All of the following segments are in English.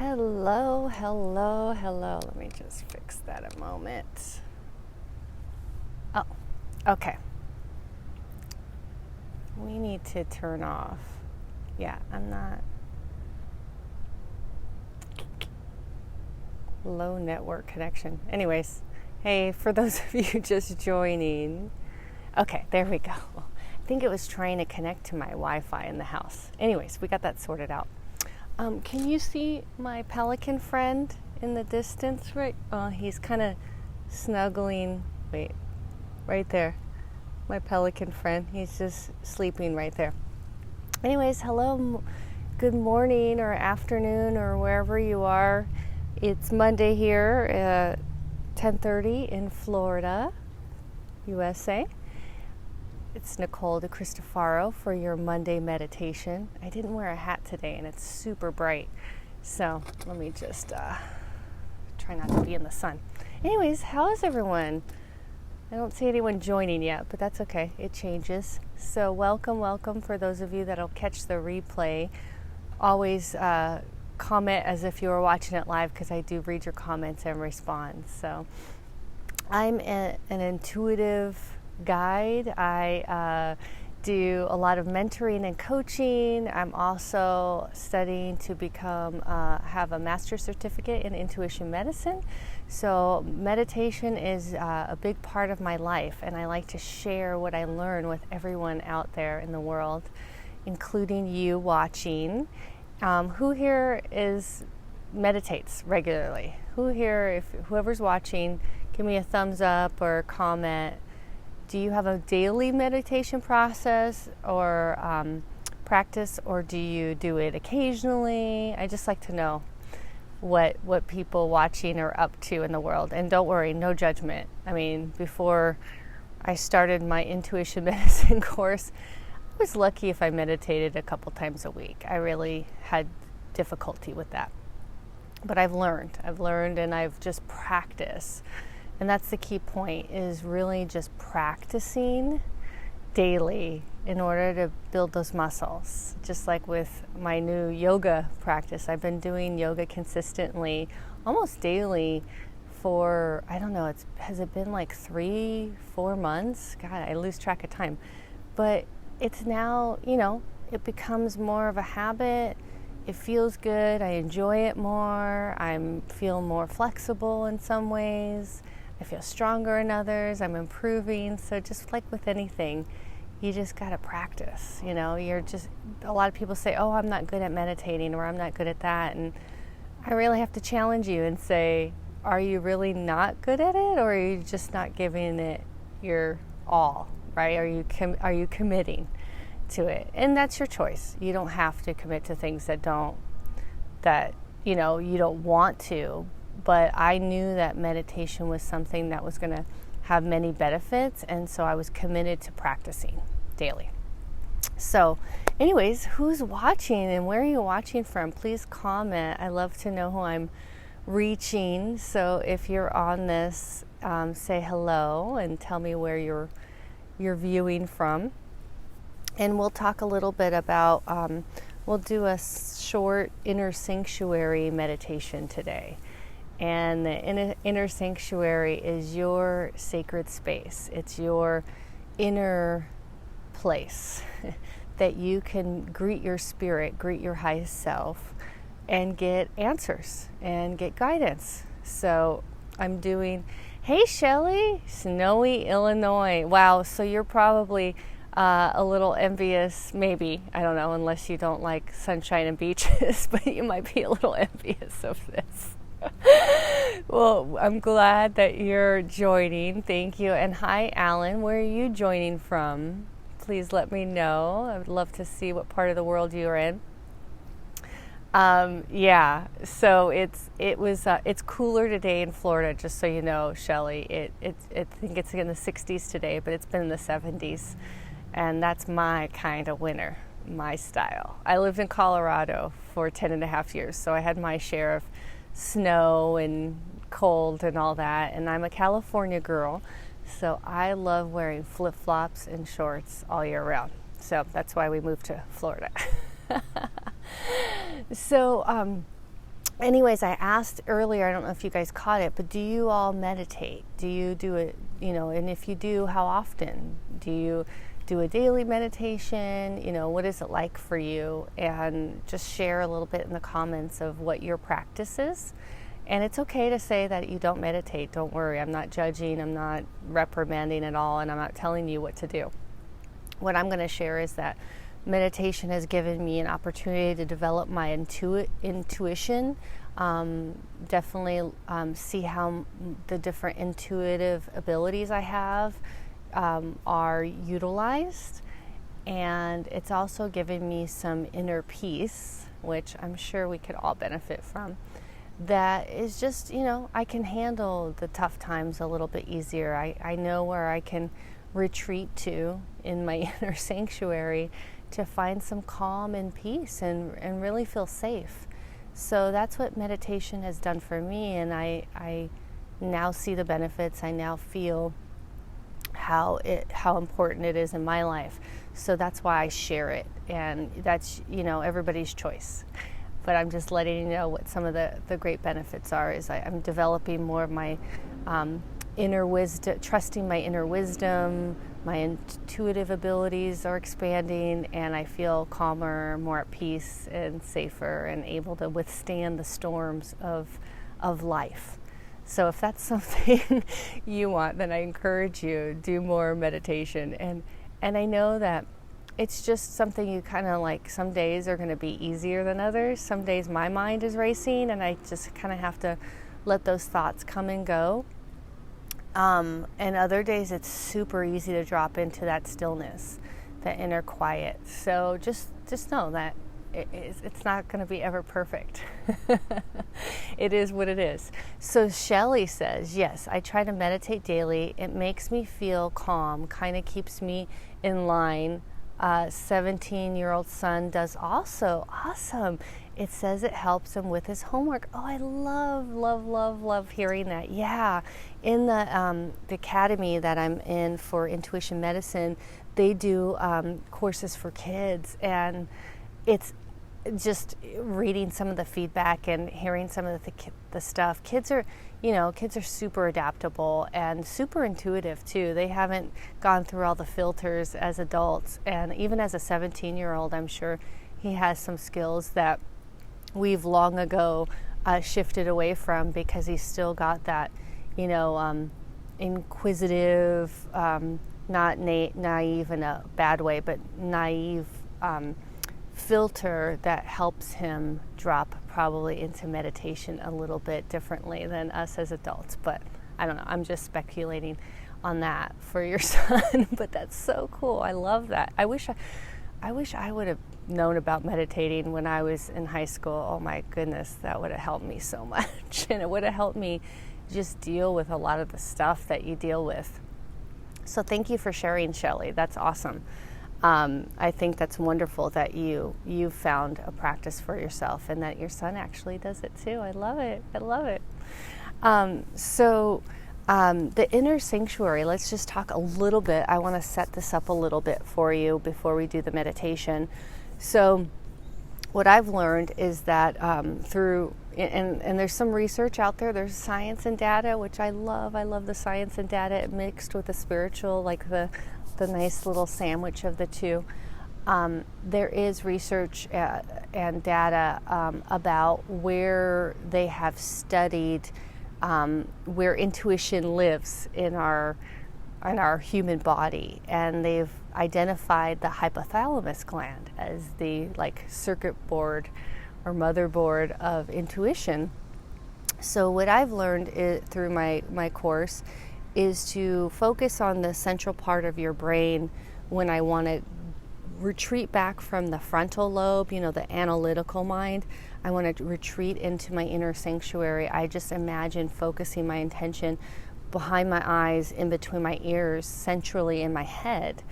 Hello, hello, hello. Let me just fix that a moment. Oh, okay. We need to turn off. Yeah, I'm not. Low network connection. Anyways, hey, for those of you just joining. Okay, there we go. I think it was trying to connect to my Wi-Fi in the house. Anyways, we got that sorted out. Can you see my pelican friend in the distance? Right? He's kind of snuggling. Wait, right there. My pelican friend. He's just sleeping right there. Anyways, hello, good morning or afternoon or wherever you are. It's Monday here at 10:30 in Florida, USA. It's Nicole DeCristofaro for your Monday meditation. I didn't wear a hat today and it's super bright. So let me just try not to be in the sun. Anyways, how is everyone? I don't see anyone joining yet, but that's okay. It changes. So welcome for those of you that'll catch the replay. Always comment as if you were watching it live because I do read your comments and respond. So I'm an intuitive guide. I do a lot of mentoring and coaching. I'm also studying to become have a master's certificate in intuition medicine. So meditation is a big part of my life, and I like to share what I learn with everyone out there in the world, including you watching. Who here meditates regularly? Who here, whoever's watching, give me a thumbs up or comment. Do you have a daily meditation process or practice, or do you do it occasionally? I just like to know what people watching are up to in the world. And don't worry, no judgment. I mean, before I started my intuition medicine course, I was lucky if I meditated a couple times a week. I really had difficulty with that. But I've learned and I've just practiced. And that's the key point, is really just practicing daily in order to build those muscles. Just like with my new yoga practice, I've been doing yoga consistently, almost daily for, I don't know, has it been like 3-4 months? God, I lose track of time. But it's now, it becomes more of a habit. It feels good. I enjoy it more. I feel more flexible in some ways. I feel stronger in others. I'm improving. So just like with anything, you just got to practice. A lot of people say, oh, I'm not good at meditating, or I'm not good at that. And I really have to challenge you and say, are you really not good at it, or are you just not giving it your all, right? Are you committing to it? And that's your choice. You don't have to commit to things that you don't want to. But I knew that meditation was something that was going to have many benefits, and so I was committed to practicing daily. So anyways, who's watching and where are you watching from? Please comment. I love to know who I'm reaching. So if you're on this, say hello and tell me where you're viewing from. And we'll talk a little bit about, we'll do a short inner sanctuary meditation today. And the inner sanctuary is your sacred space. It's your inner place that you can greet your spirit, greet your highest self, and get answers and get guidance. So I'm doing, hey Shelly, snowy Illinois. Wow, so you're probably a little envious, maybe, I don't know, unless you don't like sunshine and beaches, but you might be a little envious of this. Well, I'm glad that you're joining. Thank you. And hi, Alan. Where are you joining from? Please let me know. I would love to see what part of the world you're in. So it's cooler today in Florida, just so you know, Shelly. I think it's in the 60s today, but it's been in the 70s. And that's my kind of winter, my style. I lived in Colorado for 10 and a half years, so I had my share of snow and cold and all that, and I'm a California girl, so I love wearing flip-flops and shorts all year round. So that's why we moved to Florida. So anyways, I asked earlier, I don't know if you guys caught it, but do you all meditate? Do you do it, and if you do, how often? Do you do a daily meditation? What is it like for you? And just share a little bit in the comments of what your practice is. And it's okay to say that you don't meditate. Don't worry. I'm not judging. I'm not reprimanding at all. And I'm not telling you what to do. What I'm going to share is that meditation has given me an opportunity to develop my intuition. Definitely see how the different intuitive abilities I have are utilized. And it's also given me some inner peace, which I'm sure we could all benefit from. That is just, I can handle the tough times a little bit easier. I know where I can retreat to in my inner sanctuary to find some calm and peace and really feel safe. So that's what meditation has done for me, and I now see the benefits. I now feel how important it is in my life. So that's why I share it, and that's everybody's choice. But I'm just letting you know what some of the great benefits are. Is I'm developing more of my inner wisdom, trusting my inner wisdom. My intuitive abilities are expanding, and I feel calmer, more at peace, and safer, and able to withstand the storms of life. So if that's something you want, then I encourage you, do more meditation. And I know that it's just something you kind of like, some days are going to be easier than others. Some days my mind is racing, and I just kind of have to let those thoughts come and go. And other days it's super easy to drop into that stillness, that inner quiet. So just know that it's not going to be ever perfect. It is what it is. So Shelley says, yes, I try to meditate daily. It makes me feel calm, kind of keeps me in line. 17-year-old son does also. Awesome. It says it helps him with his homework. Oh, I love hearing that. Yeah. In the academy that I'm in for intuition medicine, they do courses for kids, and it's just reading some of the feedback and hearing some of the stuff. Kids are super adaptable and super intuitive too. They haven't gone through all the filters as adults, and even as a 17-year-old, I'm sure he has some skills that we've long ago shifted away from, because he's still got that, inquisitive, not naive in a bad way, but naive filter that helps him drop probably into meditation a little bit differently than us as adults. But I don't know, I'm just speculating on that for your son. But that's so cool. I love that. I wish I would have known about meditating when I was in high school. Oh my goodness, that would have helped me so much. And it would have helped me just deal with a lot of the stuff that you deal with. So thank you for sharing, Shelley. That's awesome. I think that's wonderful that you've found a practice for yourself, and that your son actually does it too. I love it. The inner sanctuary, let's just talk a little bit. I want to set this up a little bit for you before we do the meditation. So what I've learned is that through, and there's some research out there, there's science and data, which I love. I love the science and data mixed with the spiritual, like the nice little sandwich of the two. There is research and data about where they have studied where intuition lives in our human body, and they've identified the hypothalamus gland as the circuit board or motherboard of intuition. So what I've learned through my course is to focus on the central part of your brain when I want to retreat back from the frontal lobe, the analytical mind. I want to retreat into my inner sanctuary. I just imagine focusing my intention behind my eyes, in between my ears, centrally in my head.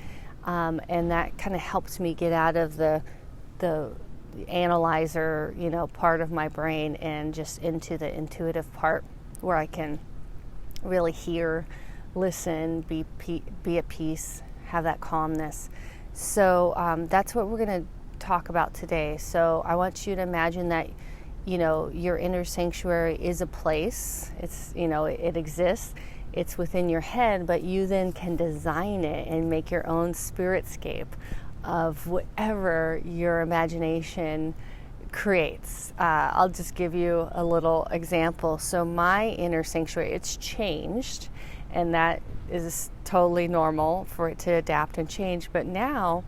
And that kind of helps me get out of the analyzer, part of my brain, and just into the intuitive part where I can really hear, listen, be at peace, have that calmness. So that's what we're going to talk about today. So I want you to imagine that your inner sanctuary is a place. It's, it exists. It's within your head, but you then can design it and make your own spiritscape of whatever your imagination creates. I'll just give you a little example. So my inner sanctuary, it's changed, and that is totally normal for it to adapt and change. But now,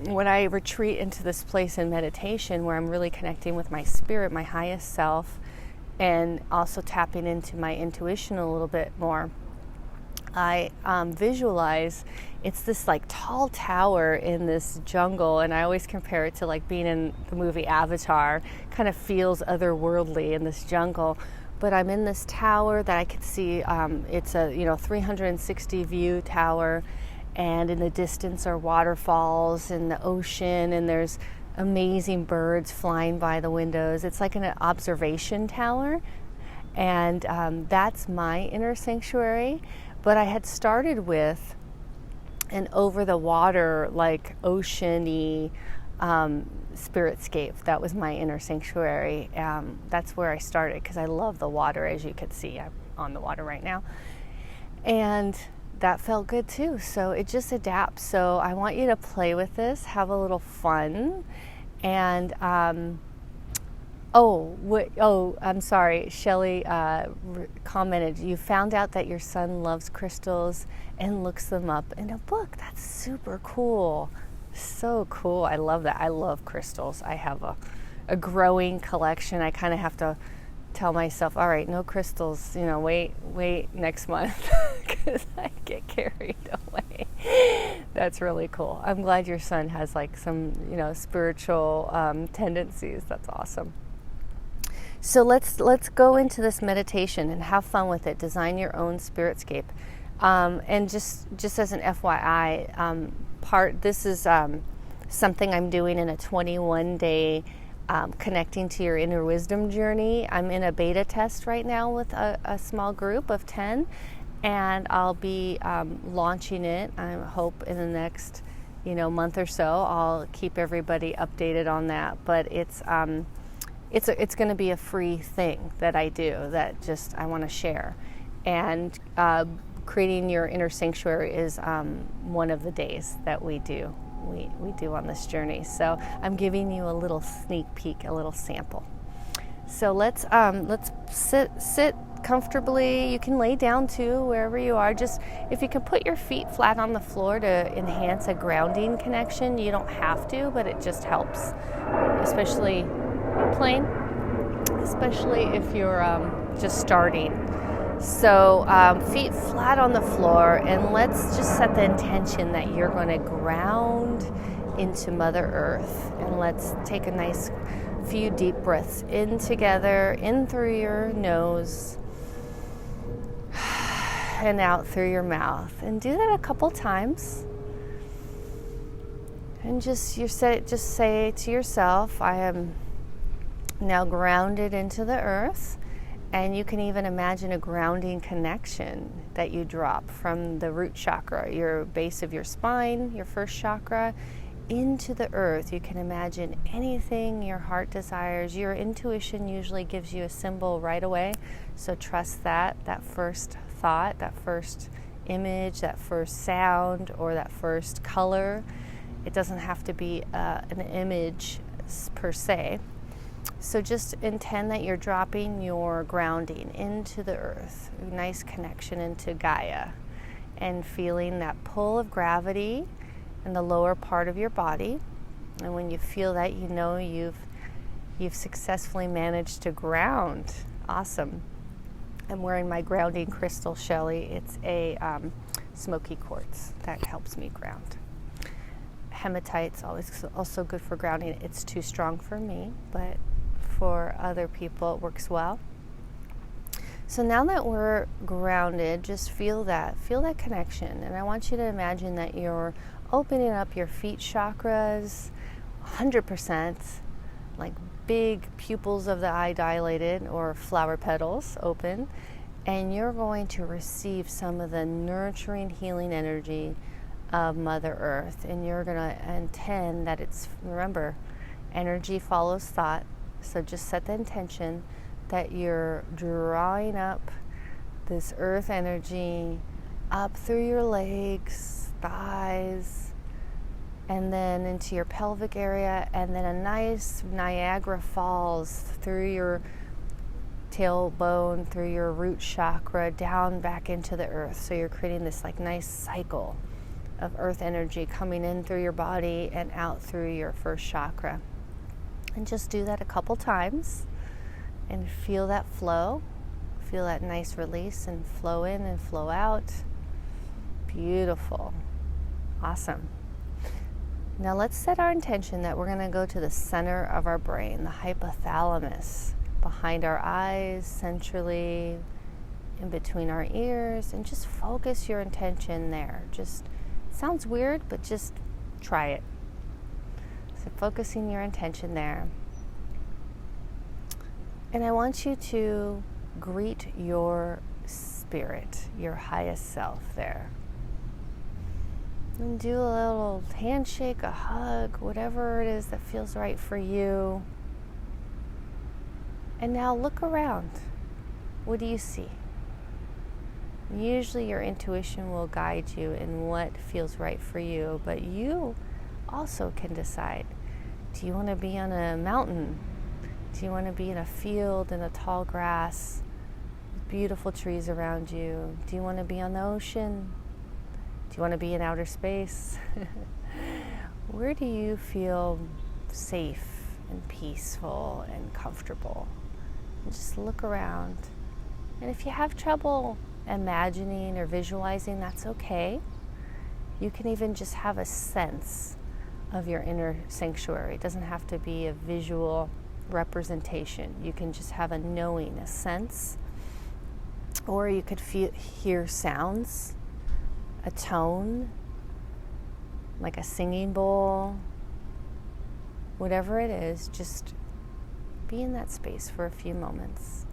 when I retreat into this place in meditation where I'm really connecting with my spirit, my highest self, and also tapping into my intuition a little bit more, I visualize it's this like tall tower in this jungle, and I always compare it to like being in the movie Avatar. Kind of feels otherworldly in this jungle, but I'm in this tower that I could see. It's a 360 view tower, and in the distance are waterfalls and the ocean, and there's amazing birds flying by the windows. It's like an observation tower, and that's my inner sanctuary. But I had started with an over the water, like ocean-y spiritscape. That was my inner sanctuary. That's where I started because I love the water. As you can see, I'm on the water right now. And that felt good too. So it just adapts. So I want you to play with this, have a little fun. And I'm sorry. Shelley commented, you found out that your son loves crystals and looks them up in a book. That's super cool. So cool. I love that. I love crystals. I have a growing collection. I kind of have to tell myself, all right, no crystals, wait next month because I get carried away. That's really cool. I'm glad your son has like some, spiritual tendencies. That's awesome. So let's go into this meditation and have fun with it. Design your own spiritscape. And just as an FYI, this is something I'm doing in a 21-day connecting to your inner wisdom journey. I'm in a beta test right now with a small group of 10, and I'll be launching it. I hope in the next month or so. I'll keep everybody updated on that. But it's going to be a free thing that I do that just I want to share. And creating your inner sanctuary is one of the days that we do. We do on this journey. So I'm giving you a little sneak peek, a little sample. So let's sit comfortably. You can lay down too, wherever you are. Just if you can put your feet flat on the floor to enhance a grounding connection. You don't have to, but it just helps, especially if you're just starting. So feet flat on the floor, and let's just set the intention that you're going to ground into Mother Earth. And let's take a nice few deep breaths in together, in through your nose and out through your mouth. And do that a couple times. And just say to yourself, I am now grounded into the earth. And you can even imagine a grounding connection that you drop from the root chakra, your base of your spine, your first chakra, into the earth. You can imagine anything your heart desires. Your intuition usually gives you a symbol right away. So trust that first thought, that first image, that first sound, or that first color. It doesn't have to be an image per se. So just intend that you're dropping your grounding into the earth, a nice connection into Gaia, and feeling that pull of gravity in the lower part of your body. And when you feel that, you've successfully managed to ground. Awesome. I'm wearing my grounding crystal, Shelley. It's a smoky quartz that helps me ground. Hematite's also good for grounding. It's too strong for me, but for other people it works well. So now that we're grounded, just feel that connection. And I want you to imagine that you're opening up your feet chakras 100%, like big pupils of the eye dilated or flower petals open, and you're going to receive some of the nurturing, healing energy of Mother Earth. And you're going to intend that remember, energy follows thought. So just set the intention that you're drawing up this earth energy up through your legs, thighs, and then into your pelvic area, and then a nice Niagara Falls through your tailbone, through your root chakra, down back into the earth. So you're creating this like nice cycle of earth energy coming in through your body and out through your first chakra. And just do that a couple times and feel that flow. Feel that nice release and flow in and flow out. Beautiful. Awesome. Now let's set our intention that we're going to go to the center of our brain, the hypothalamus, behind our eyes, centrally, in between our ears, and just focus your intention there. Just, it sounds weird, but just try it. So focusing your intention there. And I want you to greet your spirit, your highest self there. And do a little handshake, a hug, whatever it is that feels right for you. And now look around. What do you see? Usually your intuition will guide you in what feels right for you, but you also can decide. Do you want to be on a mountain? Do you want to be in a field in a tall grass with beautiful trees around you? Do you want to be on the ocean? Do you want to be in outer space? Where do you feel safe and peaceful and comfortable? And just look around. And if you have trouble imagining or visualizing, that's okay. You can even just have a sense of your inner sanctuary. It doesn't have to be a visual representation. You can just have a knowing, a sense. Or you could hear sounds, a tone, like a singing bowl, whatever it is, just be in that space for a few moments.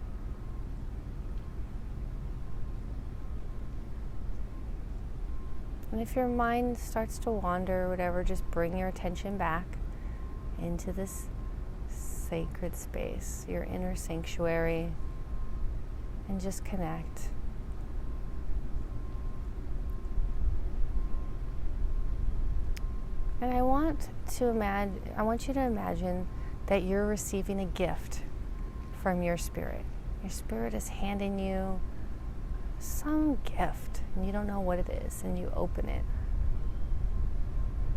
And if your mind starts to wander or whatever, just bring your attention back into this sacred space, your inner sanctuary, and just connect. And I want you to imagine that you're receiving a gift from your spirit. Your spirit is handing you some gift, and you don't know what it is, and you open it.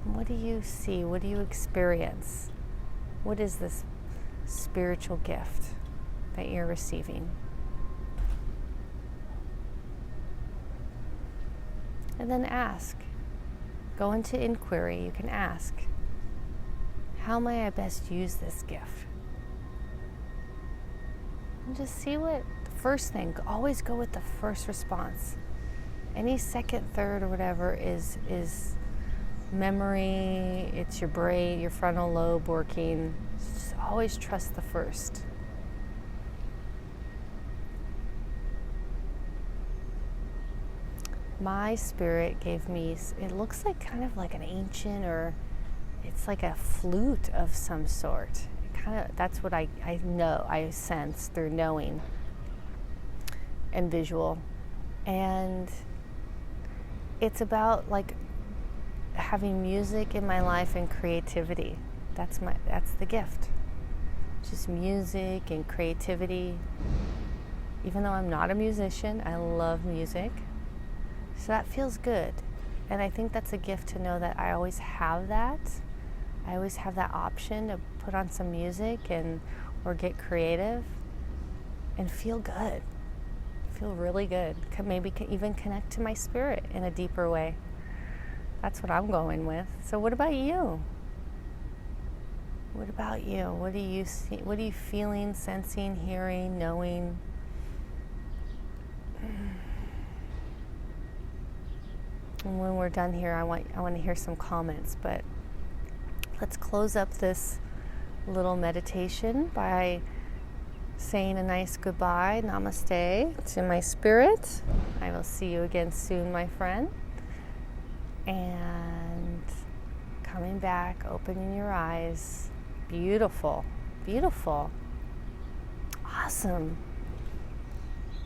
And what do you see? What do you experience? What is this spiritual gift that you're receiving? And then ask. Go into inquiry. You can ask, how may I best use this gift? And just see what the first thing, always go with the first response. Any second, third, or whatever is memory, it's your brain, your frontal lobe working. Just always trust the first. My spirit gave me, it looks like kind of like an ancient, or it's like a flute of some sort. That's what I know, I sense through knowing and visual. And it's about like having music in my life and creativity. That's the gift. Just music and creativity. Even though I'm not a musician, I love music. So that feels good. And I think that's a gift to know that I always have that. I always have that option to put on some music or get creative and feel good. Feel really good. Maybe even connect to my spirit in a deeper way. That's what I'm going with. So what about you? What about you? What do you see? What are you feeling, sensing, hearing, knowing? And when we're done here, I want to hear some comments, but let's close up this little meditation by saying a nice goodbye, namaste, to my spirit. I will see you again soon, my friend. And coming back, opening your eyes. Beautiful, beautiful. Awesome.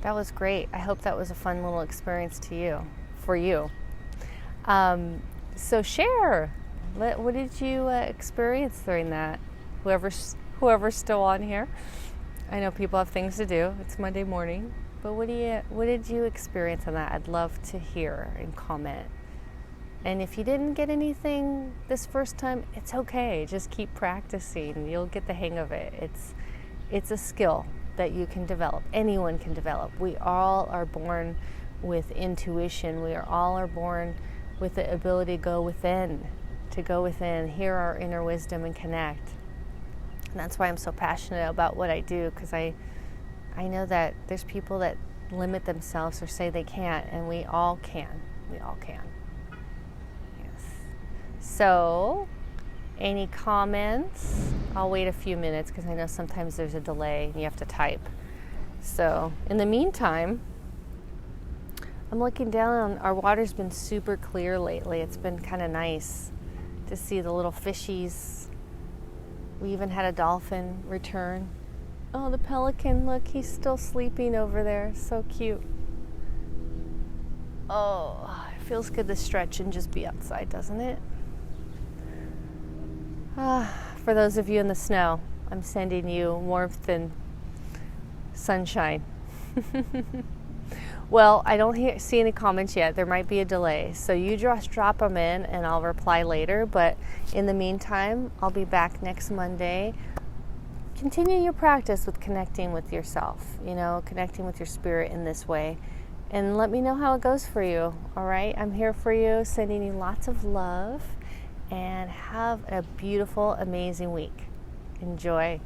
That was great. I hope that was a fun little experience for you. So share. What did you experience during that? Whoever's still on here. I know people have things to do. It's Monday morning. But what did you experience on that? I'd love to hear and comment. And if you didn't get anything this first time, it's okay. Just keep practicing. You'll get the hang of it. It's a skill that you can develop. Anyone can develop. We all are born with intuition. We all are born with the ability to go within, hear our inner wisdom and connect. And that's why I'm so passionate about what I do, because I know that there's people that limit themselves or say they can't, and we all can. We all can. Yes. So, any comments? I'll wait a few minutes because I know sometimes there's a delay and you have to type. So, in the meantime, I'm looking down. Our water's been super clear lately. It's been kind of nice to see the little fishies. We even had a dolphin return. Oh, the pelican, look, he's still sleeping over there. So cute. Oh, it feels good to stretch and just be outside, doesn't it? For those of you in the snow, I'm sending you warmth and sunshine. Well, I don't see any comments yet. There might be a delay. So you just drop them in and I'll reply later. But in the meantime, I'll be back next Monday. Continue your practice with connecting with yourself, connecting with your spirit in this way. And let me know how it goes for you, all right? I'm here for you, sending you lots of love. And have a beautiful, amazing week. Enjoy.